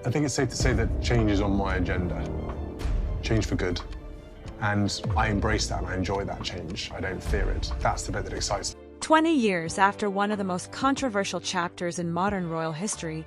I think it's safe to say that change is on my agenda. Change for good. And I embrace that and I enjoy that change. I don't fear it. That's the bit that excites me. 20 years after one of the most controversial chapters in modern royal history,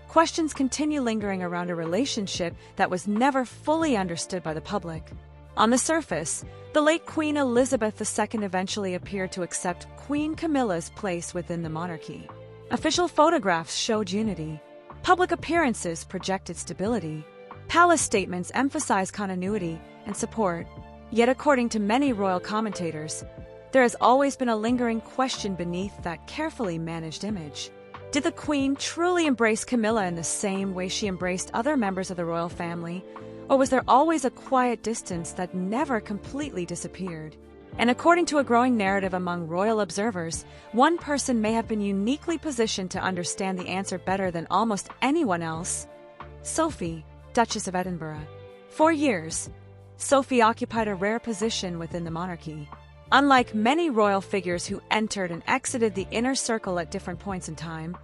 questions continue lingering around a relationship that was never fully understood by the public. On the surface, the late Queen Elizabeth II eventually appeared to accept Queen Camilla's place within the monarchy. Official photographs showed unity. Public appearances projected stability. Palace statements emphasized continuity and support. Yet according to many royal commentators, there has always been a lingering question beneath that carefully managed image. Did the Queen truly embrace Camilla in the same way she embraced other members of the royal family, or was there always a quiet distance that never completely disappeared? And according to a growing narrative among royal observers, one person may have been uniquely positioned to understand the answer better than almost anyone else: Sophie, Duchess of Edinburgh. For years, Sophie occupied a rare position within the monarchy. Unlike many royal figures who entered and exited the inner circle at different points in time,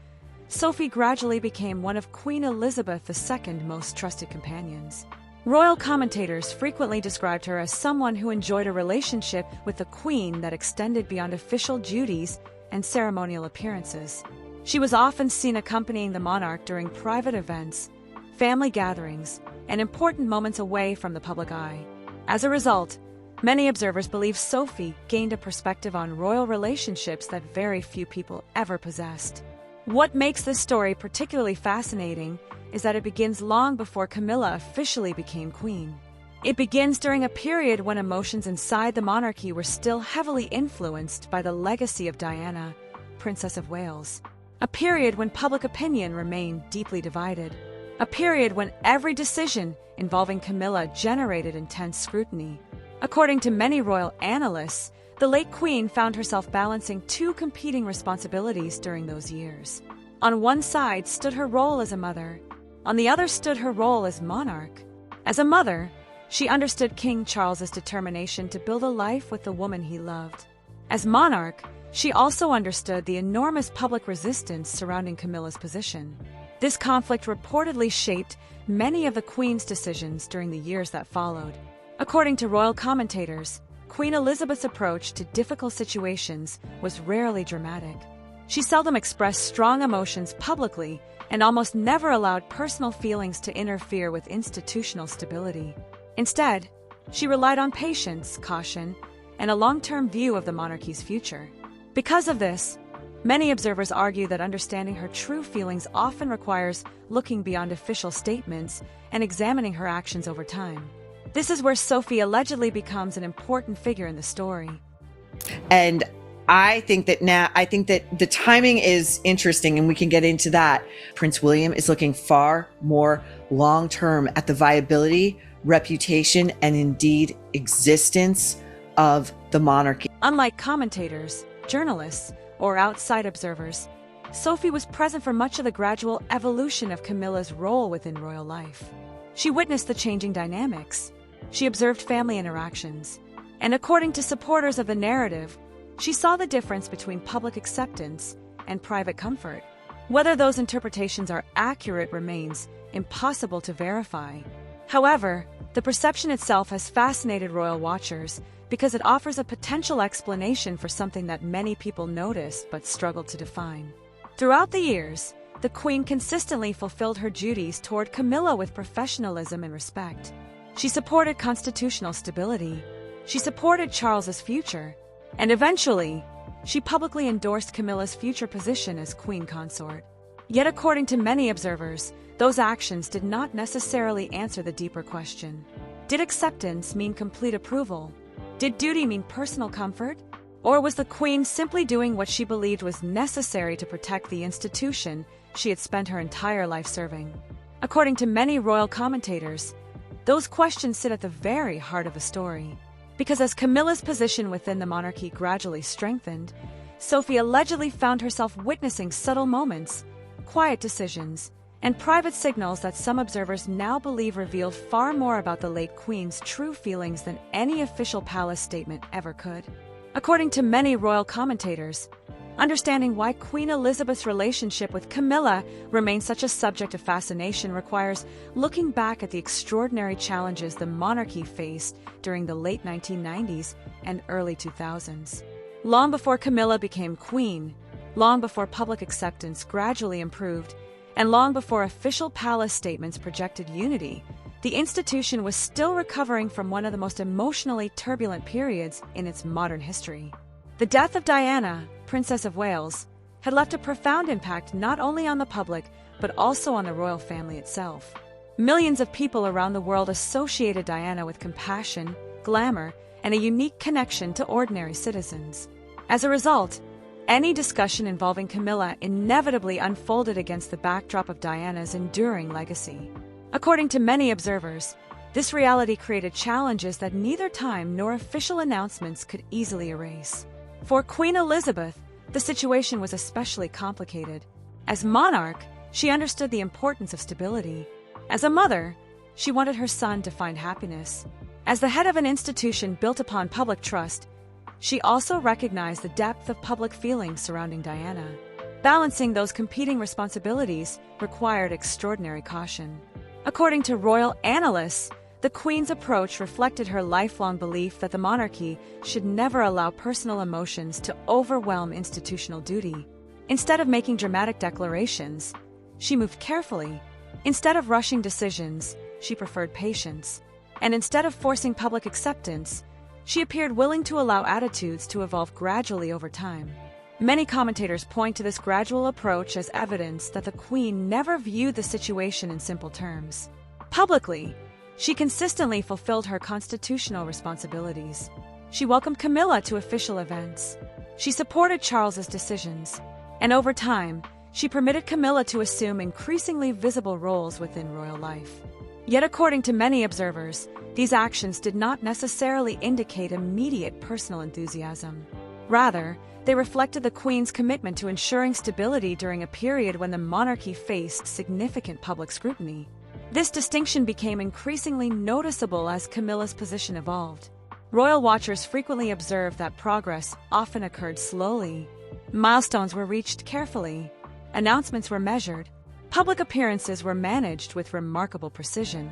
Sophie gradually became one of Queen Elizabeth II's most trusted companions. Royal commentators frequently described her as someone who enjoyed a relationship with the Queen that extended beyond official duties and ceremonial appearances. She was often seen accompanying the monarch during private events, family gatherings, and important moments away from the public eye. As a result, many observers believe Sophie gained a perspective on royal relationships that very few people ever possessed. What makes this story particularly fascinating is that it begins long before Camilla officially became queen. It begins during a period when emotions inside the monarchy were still heavily influenced by the legacy of Diana, Princess of Wales. A period when public opinion remained deeply divided. A period when every decision involving Camilla generated intense scrutiny. According to many royal analysts, the late queen found herself balancing two competing responsibilities during those years. On one side stood her role as a mother. On the other stood her role as monarch. As a mother, she understood King Charles's determination to build a life with the woman he loved. As monarch, she also understood the enormous public resistance surrounding Camilla's position. This conflict reportedly shaped many of the Queen's decisions during the years that followed. According to royal commentators, Queen Elizabeth's approach to difficult situations was rarely dramatic. She seldom expressed strong emotions publicly and almost never allowed personal feelings to interfere with institutional stability. Instead, she relied on patience, caution, and a long-term view of the monarchy's future. Because of this, many observers argue that understanding her true feelings often requires looking beyond official statements and examining her actions over time. This is where Sophie allegedly becomes an important figure in the story. And I think that the timing is interesting, and we can get into that. Prince William is looking far more long-term at the viability, reputation, and indeed existence of the monarchy. Unlike commentators, journalists, or outside observers, Sophie was present for much of the gradual evolution of Camilla's role within royal life. She witnessed the changing dynamics. She observed family interactions. And according to supporters of the narrative, she saw the difference between public acceptance and private comfort. Whether those interpretations are accurate remains impossible to verify. However, the perception itself has fascinated royal watchers because it offers a potential explanation for something that many people noticed but struggled to define. Throughout the years, the Queen consistently fulfilled her duties toward Camilla with professionalism and respect. She supported constitutional stability. She supported Charles's future. And eventually, she publicly endorsed Camilla's future position as queen consort. Yet according to many observers, those actions did not necessarily answer the deeper question. Did acceptance mean complete approval? Did duty mean personal comfort? Or was the Queen simply doing what she believed was necessary to protect the institution she had spent her entire life serving? According to many royal commentators, those questions sit at the very heart of the story. Because as Camilla's position within the monarchy gradually strengthened, Sophie allegedly found herself witnessing subtle moments, quiet decisions, and private signals that some observers now believe revealed far more about the late Queen's true feelings than any official palace statement ever could. According to many royal commentators, Understanding why Queen Elizabeth's relationship with Camilla remains such a subject of fascination requires looking back at the extraordinary challenges the monarchy faced during the late 1990s and early 2000s. Long before Camilla became queen, long before public acceptance gradually improved, and long before official palace statements projected unity, the institution was still recovering from one of the most emotionally turbulent periods in its modern history. The death of Diana, Princess of Wales, had left a profound impact not only on the public, but also on the royal family itself. Millions of people around the world associated Diana with compassion, glamour, and a unique connection to ordinary citizens. As a result, any discussion involving Camilla inevitably unfolded against the backdrop of Diana's enduring legacy. According to many observers, this reality created challenges that neither time nor official announcements could easily erase. For Queen Elizabeth, the situation was especially complicated. As monarch, she understood the importance of stability. As a mother, she wanted her son to find happiness. As the head of an institution built upon public trust, she also recognized the depth of public feelings surrounding Diana. Balancing those competing responsibilities required extraordinary caution. According to royal analysts, the Queen's approach reflected her lifelong belief that the monarchy should never allow personal emotions to overwhelm institutional duty. Instead of making dramatic declarations, she moved carefully. Instead of rushing decisions, she preferred patience. And instead of forcing public acceptance, she appeared willing to allow attitudes to evolve gradually over time. Many commentators point to this gradual approach as evidence that the Queen never viewed the situation in simple terms. Publicly, she consistently fulfilled her constitutional responsibilities. She welcomed Camilla to official events. She supported Charles's decisions. And over time, she permitted Camilla to assume increasingly visible roles within royal life. Yet according to many observers, these actions did not necessarily indicate immediate personal enthusiasm. Rather, they reflected the Queen's commitment to ensuring stability during a period when the monarchy faced significant public scrutiny. This distinction became increasingly noticeable as Camilla's position evolved. Royal watchers frequently observed that progress often occurred slowly. Milestones were reached carefully. Announcements were measured. Public appearances were managed with remarkable precision.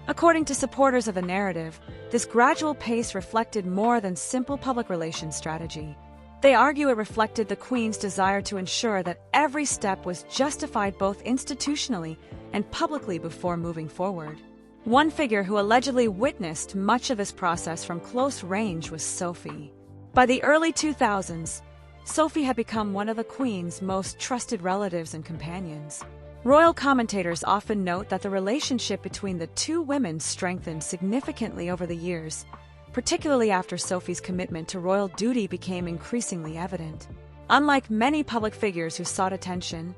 According to supporters of the narrative, this gradual pace reflected more than simple public relations strategy. They argue it reflected the Queen's desire to ensure that every step was justified both institutionally and publicly before moving forward. One figure who allegedly witnessed much of this process from close range was Sophie. By the early 2000s, Sophie had become one of the Queen's most trusted relatives and companions. Royal commentators often note that the relationship between the two women strengthened significantly over the years, particularly after Sophie's commitment to royal duty became increasingly evident. Unlike many public figures who sought attention,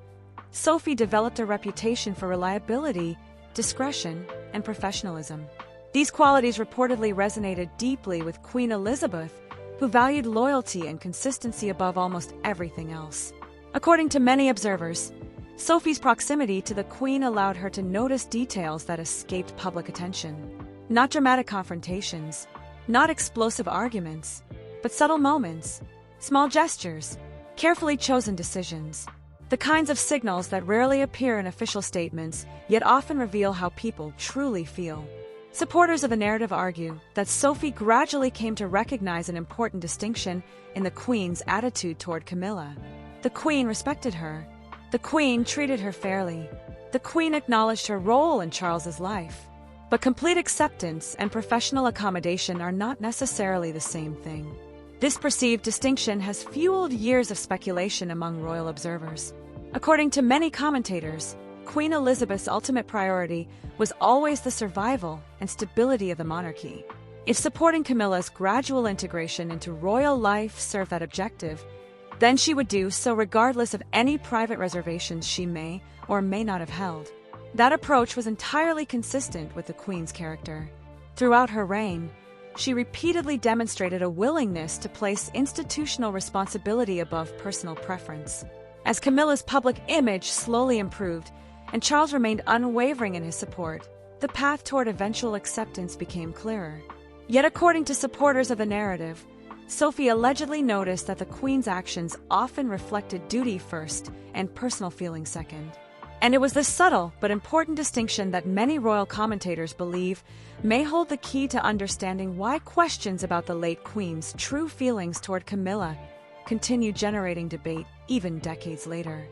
Sophie developed a reputation for reliability, discretion, and professionalism. These qualities reportedly resonated deeply with Queen Elizabeth, who valued loyalty and consistency above almost everything else. According to many observers, Sophie's proximity to the Queen allowed her to notice details that escaped public attention. Not dramatic confrontations, not explosive arguments, but subtle moments, small gestures, carefully chosen decisions. The kinds of signals that rarely appear in official statements, yet often reveal how people truly feel. Supporters of the narrative argue that Sophie gradually came to recognize an important distinction in the Queen's attitude toward Camilla. The Queen respected her. The Queen treated her fairly. The Queen acknowledged her role in Charles's life. But complete acceptance and professional accommodation are not necessarily the same thing. This perceived distinction has fueled years of speculation among royal observers. According to many commentators, Queen Elizabeth's ultimate priority was always the survival and stability of the monarchy. If supporting Camilla's gradual integration into royal life served that objective, then she would do so regardless of any private reservations she may or may not have held. That approach was entirely consistent with the Queen's character. Throughout her reign, she repeatedly demonstrated a willingness to place institutional responsibility above personal preference. As Camilla's public image slowly improved, and Charles remained unwavering in his support, the path toward eventual acceptance became clearer. Yet according to supporters of the narrative, Sophie allegedly noticed that the Queen's actions often reflected duty first and personal feelings second. And it was this subtle but important distinction that many royal commentators believe may hold the key to understanding why questions about the late Queen's true feelings toward Camilla continue generating debate even decades later.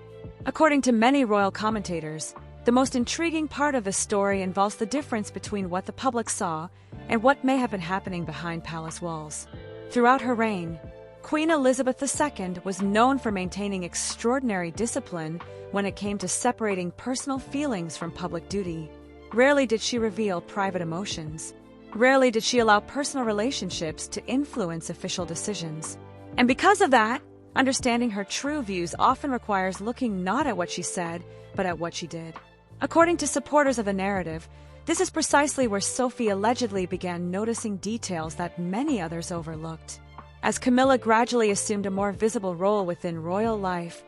According to many royal commentators, the most intriguing part of the story involves the difference between what the public saw and what may have been happening behind palace walls. Throughout her reign, Queen Elizabeth II was known for maintaining extraordinary discipline when it came to separating personal feelings from public duty. Rarely did she reveal private emotions. Rarely did she allow personal relationships to influence official decisions. And because of that, understanding her true views often requires looking not at what she said, but at what she did. According to supporters of the narrative, this is precisely where Sophie allegedly began noticing details that many others overlooked. As Camilla gradually assumed a more visible role within royal life,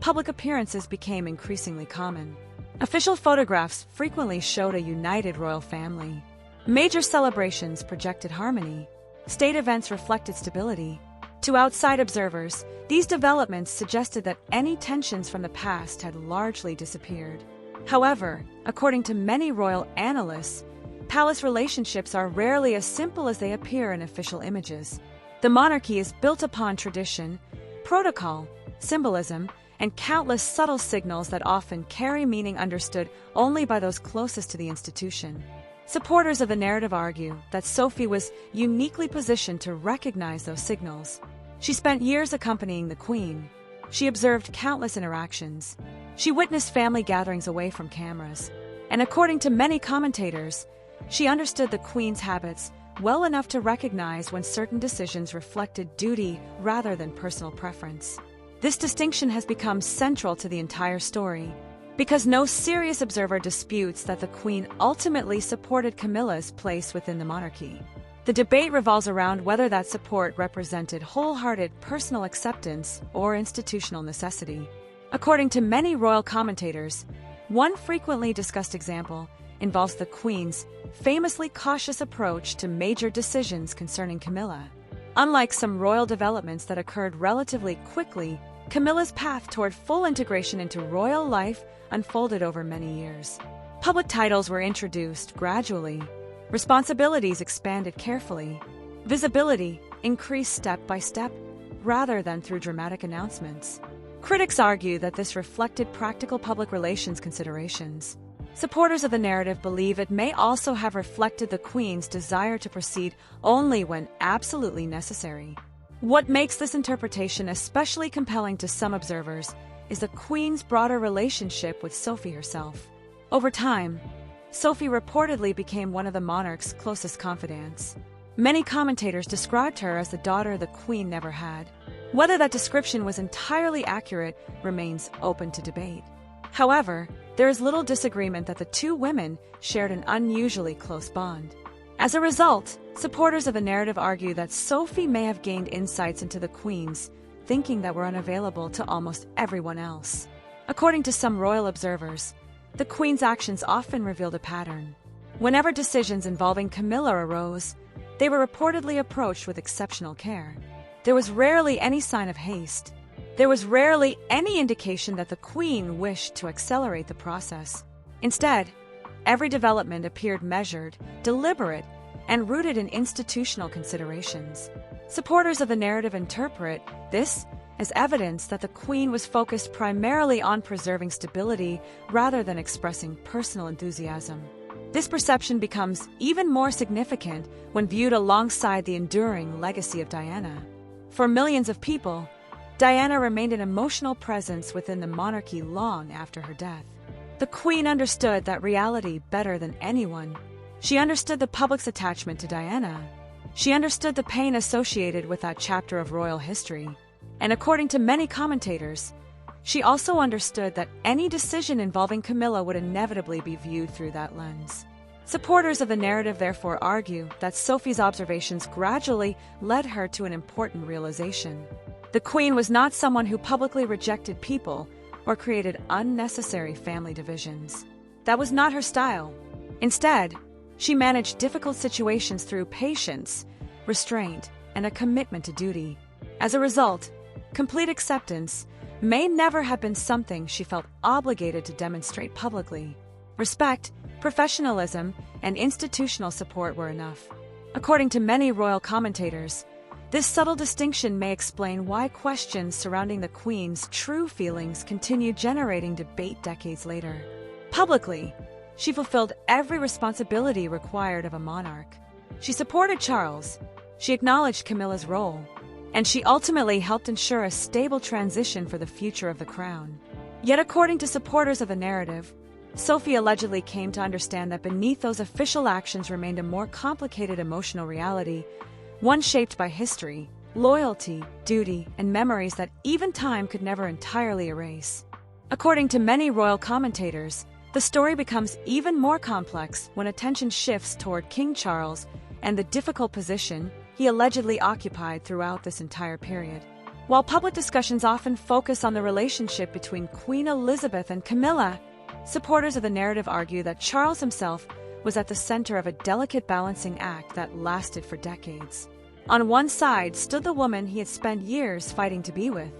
public appearances became increasingly common. Official photographs frequently showed a united royal family. Major celebrations projected harmony. State events reflected stability. To outside observers, these developments suggested that any tensions from the past had largely disappeared. However, according to many royal analysts, palace relationships are rarely as simple as they appear in official images. The monarchy is built upon tradition, protocol, symbolism, and countless subtle signals that often carry meaning understood only by those closest to the institution. Supporters of the narrative argue that Sophie was uniquely positioned to recognize those signals. She spent years accompanying the Queen. She observed countless interactions. She witnessed family gatherings away from cameras. And according to many commentators, she understood the Queen's habits well enough to recognize when certain decisions reflected duty rather than personal preference. This distinction has become central to the entire story, because no serious observer disputes that the Queen ultimately supported Camilla's place within the monarchy. The debate revolves around whether that support represented wholehearted personal acceptance or institutional necessity. According to many royal commentators, one frequently discussed example involves the Queen's famously cautious approach to major decisions concerning Camilla. Unlike some royal developments that occurred relatively quickly, Camilla's path toward full integration into royal life unfolded over many years. Public titles were introduced gradually. Responsibilities expanded carefully. Visibility increased step by step, rather than through dramatic announcements. Critics argue that this reflected practical public relations considerations. Supporters of the narrative believe it may also have reflected the Queen's desire to proceed only when absolutely necessary. What makes this interpretation especially compelling to some observers is the Queen's broader relationship with Sophie herself. Over time, Sophie reportedly became one of the monarch's closest confidants. Many commentators described her as the daughter the Queen never had. Whether that description was entirely accurate remains open to debate. However, there is little disagreement that the two women shared an unusually close bond. As a result, supporters of the narrative argue that Sophie may have gained insights into the Queen's thinking that were unavailable to almost everyone else. According to some royal observers, the Queen's actions often revealed a pattern. Whenever decisions involving Camilla arose, they were reportedly approached with exceptional care. There was rarely any sign of haste. There was rarely any indication that the Queen wished to accelerate the process. Instead, every development appeared measured, deliberate, and rooted in institutional considerations. Supporters of the narrative interpret this as evidence that the Queen was focused primarily on preserving stability rather than expressing personal enthusiasm. This perception becomes even more significant when viewed alongside the enduring legacy of Diana. For millions of people, Diana remained an emotional presence within the monarchy long after her death. The Queen understood that reality better than anyone. She understood the public's attachment to Diana. She understood the pain associated with that chapter of royal history. And according to many commentators, she also understood that any decision involving Camilla would inevitably be viewed through that lens. Supporters of the narrative therefore argue that Sophie's observations gradually led her to an important realization. The Queen was not someone who publicly rejected people or created unnecessary family divisions. That was not her style. Instead, she managed difficult situations through patience, restraint, and a commitment to duty. As a result, complete acceptance may never have been something she felt obligated to demonstrate publicly. Respect, professionalism, and institutional support were enough. According to many royal commentators, this subtle distinction may explain why questions surrounding the Queen's true feelings continued generating debate decades later. Publicly, she fulfilled every responsibility required of a monarch. She supported Charles, she acknowledged Camilla's role, and she ultimately helped ensure a stable transition for the future of the crown. Yet according to supporters of the narrative, Sophie allegedly came to understand that beneath those official actions remained a more complicated emotional reality, one shaped by history, loyalty, duty, and memories that even time could never entirely erase. According to many royal commentators, the story becomes even more complex when attention shifts toward King Charles and the difficult position he allegedly occupied throughout this entire period. While public discussions often focus on the relationship between Queen Elizabeth and Camilla, supporters of the narrative argue that Charles himself was at the center of a delicate balancing act that lasted for decades. On one side stood the woman he had spent years fighting to be with.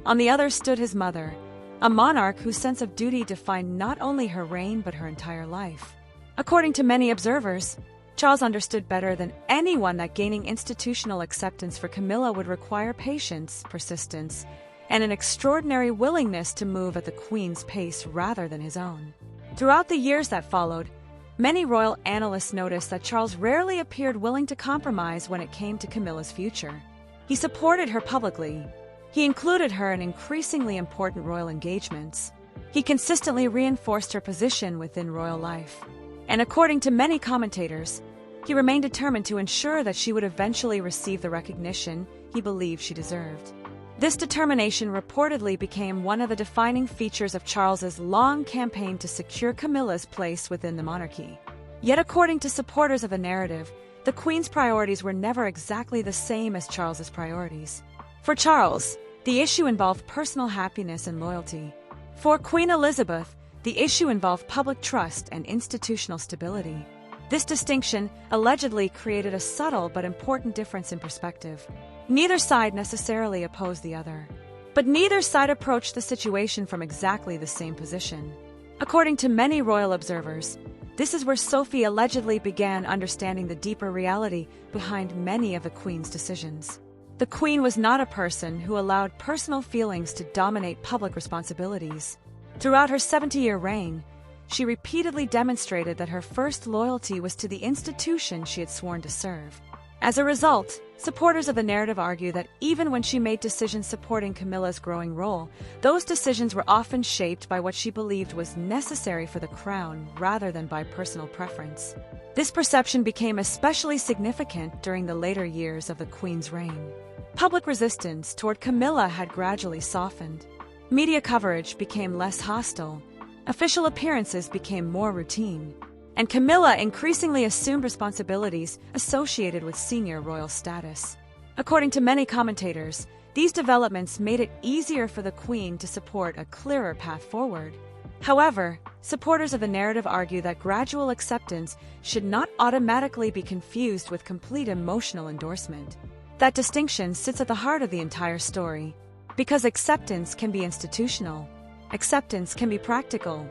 On the other stood his mother, a monarch whose sense of duty defined not only her reign but her entire life. According to many observers, Charles understood better than anyone that gaining institutional acceptance for Camilla would require patience, persistence, and an extraordinary willingness to move at the Queen's pace rather than his own. Throughout the years that followed, many royal analysts noticed that Charles rarely appeared willing to compromise when it came to Camilla's future. He supported her publicly. He included her in increasingly important royal engagements. He consistently reinforced her position within royal life. And according to many commentators, he remained determined to ensure that she would eventually receive the recognition he believed she deserved. This determination reportedly became one of the defining features of Charles's long campaign to secure Camilla's place within the monarchy. Yet according to supporters of the narrative, the Queen's priorities were never exactly the same as Charles's priorities. For Charles, the issue involved personal happiness and loyalty. For Queen Elizabeth, the issue involved public trust and institutional stability. This distinction allegedly created a subtle but important difference in perspective. Neither side necessarily opposed the other, but neither side approached the situation from exactly the same position. According to many royal observers, this is where Sophie allegedly began understanding the deeper reality behind many of the Queen's decisions. The Queen was not a person who allowed personal feelings to dominate public responsibilities. Throughout her 70-year reign, she repeatedly demonstrated that her first loyalty was to the institution she had sworn to serve. As a result, supporters of the narrative argue that even when she made decisions supporting Camilla's growing role, those decisions were often shaped by what she believed was necessary for the crown rather than by personal preference. This perception became especially significant during the later years of the Queen's reign. Public resistance toward Camilla had gradually softened. Media coverage became less hostile, official appearances became more routine, and Camilla increasingly assumed responsibilities associated with senior royal status. According to many commentators, these developments made it easier for the Queen to support a clearer path forward. However, supporters of the narrative argue that gradual acceptance should not automatically be confused with complete emotional endorsement. That distinction sits at the heart of the entire story. Because acceptance can be institutional, acceptance can be practical,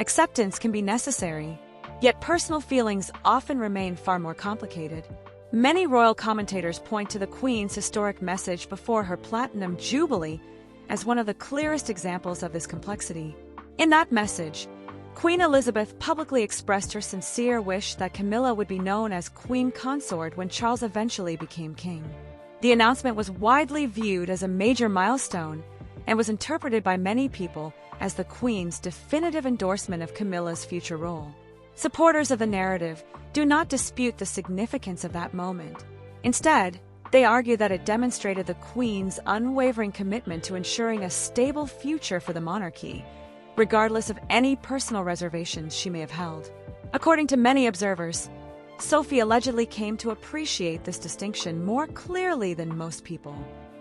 acceptance can be necessary, yet personal feelings often remain far more complicated. Many royal commentators point to the Queen's historic message before her Platinum Jubilee as one of the clearest examples of this complexity. In that message, Queen Elizabeth publicly expressed her sincere wish that Camilla would be known as Queen Consort when Charles eventually became king. The announcement was widely viewed as a major milestone and was interpreted by many people as the Queen's definitive endorsement of Camilla's future role. Supporters of the narrative do not dispute the significance of that moment. Instead, they argue that it demonstrated the Queen's unwavering commitment to ensuring a stable future for the monarchy, regardless of any personal reservations she may have held. According to many observers, Sophie allegedly came to appreciate this distinction more clearly than most people.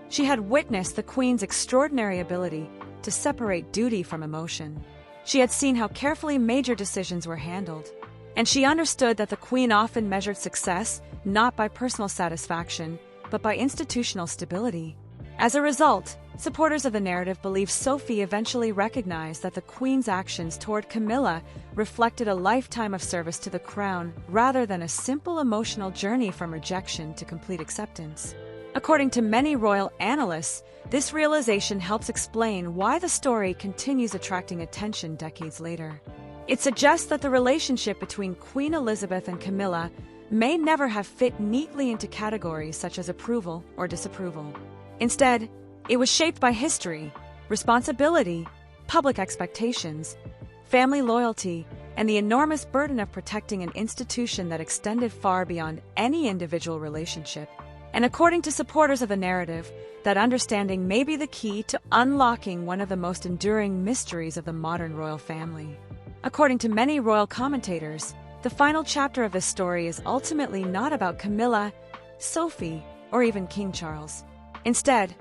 She had witnessed the Queen's extraordinary ability to separate duty from emotion. She had seen how carefully major decisions were handled, and she understood that the Queen often measured success not by personal satisfaction, but by institutional stability. As a result, supporters of the narrative believe Sophie eventually recognized that the Queen's actions toward Camilla reflected a lifetime of service to the crown rather than a simple emotional journey from rejection to complete acceptance. According to many royal analysts, this realization helps explain why the story continues attracting attention decades later. It suggests that the relationship between Queen Elizabeth and Camilla may never have fit neatly into categories such as approval or disapproval. Instead, it was shaped by history, responsibility, public expectations, family loyalty, and the enormous burden of protecting an institution that extended far beyond any individual relationship. And according to supporters of the narrative, that understanding may be the key to unlocking one of the most enduring mysteries of the modern royal family. According to many royal commentators, the final chapter of this story is ultimately not about Camilla, Sophie, or even King Charles. Instead,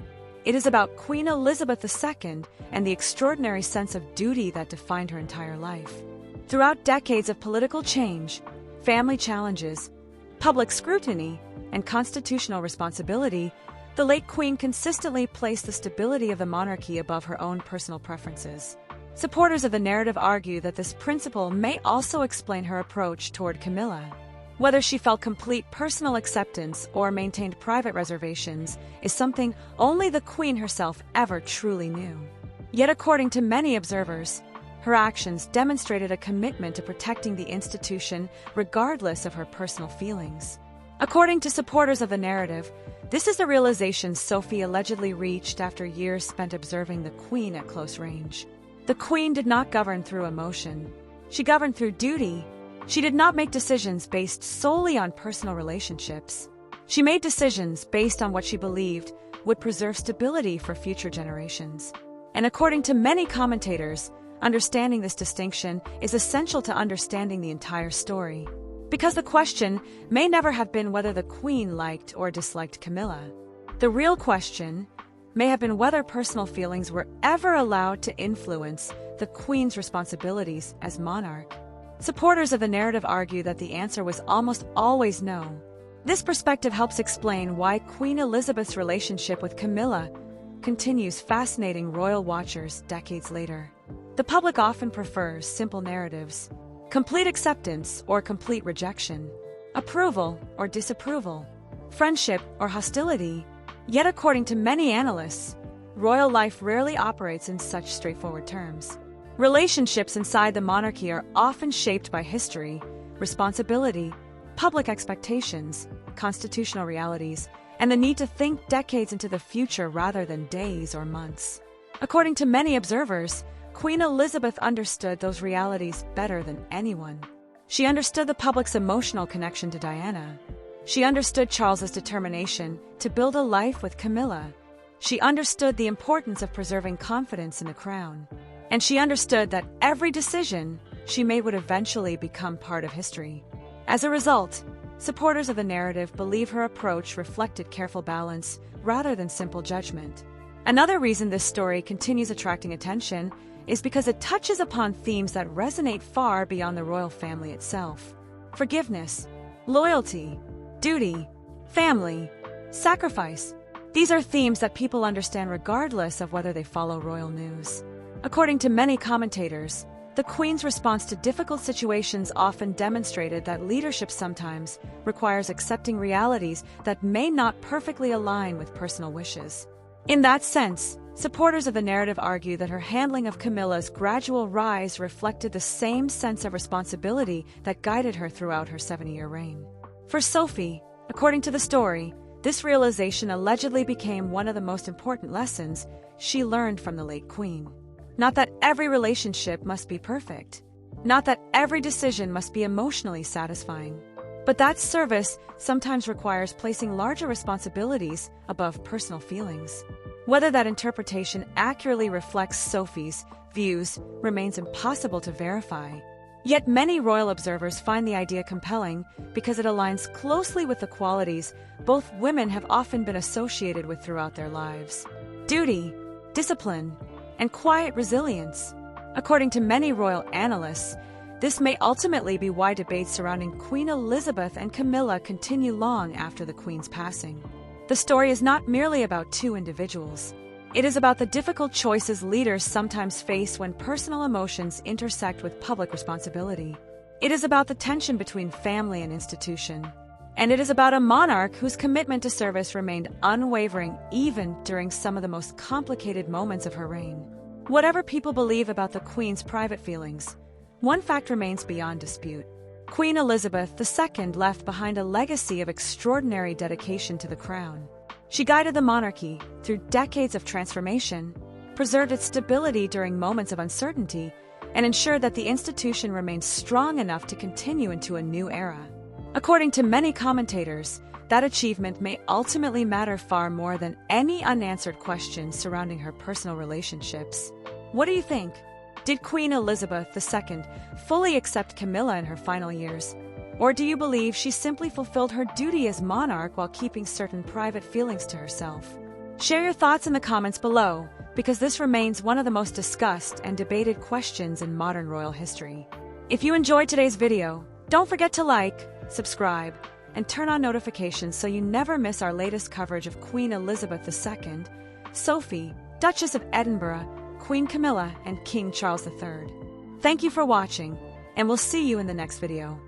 it is about Queen Elizabeth II and the extraordinary sense of duty that defined her entire life. Throughout decades of political change, family challenges, public scrutiny, and constitutional responsibility, the late Queen consistently placed the stability of the monarchy above her own personal preferences. Supporters of the narrative argue that this principle may also explain her approach toward Camilla. Whether she felt complete personal acceptance or maintained private reservations is something only the Queen herself ever truly knew. Yet according to many observers, her actions demonstrated a commitment to protecting the institution regardless of her personal feelings. According to supporters of the narrative, this is the realization Sophie allegedly reached after years spent observing the Queen at close range. The Queen did not govern through emotion. She governed through duty. She did not make decisions based solely on personal relationships. She made decisions based on what she believed would preserve stability for future generations. And according to many commentators, understanding this distinction is essential to understanding the entire story. Because the question may never have been whether the Queen liked or disliked Camilla. The real question may have been whether personal feelings were ever allowed to influence the Queen's responsibilities as monarch. Supporters of the narrative argue that the answer was almost always no. This perspective helps explain why Queen Elizabeth's relationship with Camilla continues fascinating royal watchers decades later. The public often prefers simple narratives: complete acceptance or complete rejection, approval or disapproval, friendship or hostility. Yet according to many analysts, royal life rarely operates in such straightforward terms. Relationships inside the monarchy are often shaped by history, responsibility, public expectations, constitutional realities, and the need to think decades into the future rather than days or months. According to many observers, Queen Elizabeth understood those realities better than anyone. She understood the public's emotional connection to Diana. She understood Charles's determination to build a life with Camilla. She understood the importance of preserving confidence in the crown. And she understood that every decision she made would eventually become part of history. As a result, supporters of the narrative believe her approach reflected careful balance rather than simple judgment. Another reason this story continues attracting attention is because it touches upon themes that resonate far beyond the royal family itself. Forgiveness, loyalty, duty, family, sacrifice. These are themes that people understand regardless of whether they follow royal news. According to many commentators, the Queen's response to difficult situations often demonstrated that leadership sometimes requires accepting realities that may not perfectly align with personal wishes. In that sense, supporters of the narrative argue that her handling of Camilla's gradual rise reflected the same sense of responsibility that guided her throughout her 7-year reign. For Sophie, according to the story, this realization allegedly became one of the most important lessons she learned from the late Queen. Not that every relationship must be perfect. Not that every decision must be emotionally satisfying. But that service sometimes requires placing larger responsibilities above personal feelings. Whether that interpretation accurately reflects Sophie's views remains impossible to verify. Yet many royal observers find the idea compelling because it aligns closely with the qualities both women have often been associated with throughout their lives: duty, discipline, and quiet resilience. According to many royal analysts, this may ultimately be why debates surrounding Queen Elizabeth and Camilla continue long after the Queen's passing. The story is not merely about two individuals. It is about the difficult choices leaders sometimes face when personal emotions intersect with public responsibility. It is about the tension between family and institution. And it is about a monarch whose commitment to service remained unwavering even during some of the most complicated moments of her reign. Whatever people believe about the Queen's private feelings, one fact remains beyond dispute. Queen Elizabeth II left behind a legacy of extraordinary dedication to the crown. She guided the monarchy through decades of transformation, preserved its stability during moments of uncertainty, and ensured that the institution remained strong enough to continue into a new era. According to many commentators, that achievement may ultimately matter far more than any unanswered questions surrounding her personal relationships. What do you think? Did Queen Elizabeth II fully accept Camilla in her final years? Or do you believe she simply fulfilled her duty as monarch while keeping certain private feelings to herself? Share your thoughts in the comments below, because this remains one of the most discussed and debated questions in modern royal history. If you enjoyed today's video, don't forget to like, subscribe, and turn on notifications so you never miss our latest coverage of Queen Elizabeth II, Sophie, Duchess of Edinburgh, Queen Camilla, and King Charles III. Thank you for watching, and we'll see you in the next video.